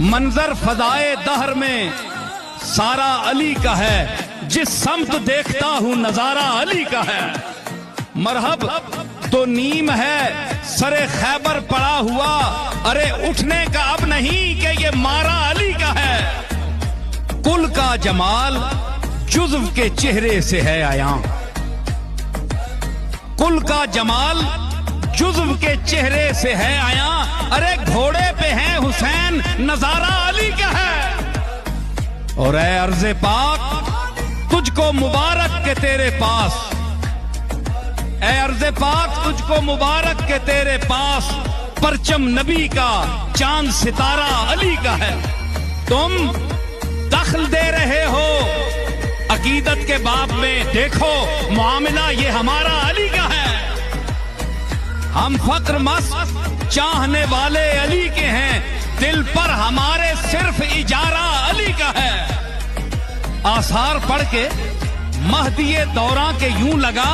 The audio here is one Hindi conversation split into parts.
मंजर फजाए दहर में सारा अली का है, जिस समत देखता हूं नजारा अली का है। मरहब तो नीम है सरे खैबर पड़ा हुआ, अरे उठने का अब नहीं कि ये मारा अली का है। कुल का जमाल जुज़्व के चेहरे से है आया, कुल का जमाल जुज़्व के चेहरे से है आया, अरे घोड़े पे है हुसैन नजारा अली का है। और ऐ अर्ज़े पाक तुझको मुबारक के तेरे पास, ऐ अर्ज़े पाक तुझको मुबारक के तेरे पास, परचम नबी का चांद सितारा अली का है। तुम दखल दे रहे हो अकीदत के बाब में, देखो मामला ये हमारा अली का है। हम फक्र मस्त चाहने वाले अली के हैं, दिल पर हमारे सिर्फ इजारा अली का है। आसार पढ़ के महदिये दौरा के यूं लगा,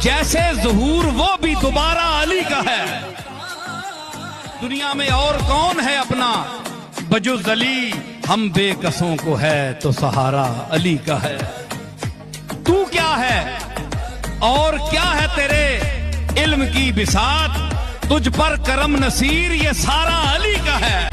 जैसे ज़ुहूर वो भी दोबारा अली का है। दुनिया में और कौन है अपना बजुज़ अली, हम बेकसों को है तो सहारा अली का है। तू क्या है और क्या है तेरे इल्म की बिसात, तुझ पर करम नसीर ये सारा अली का है।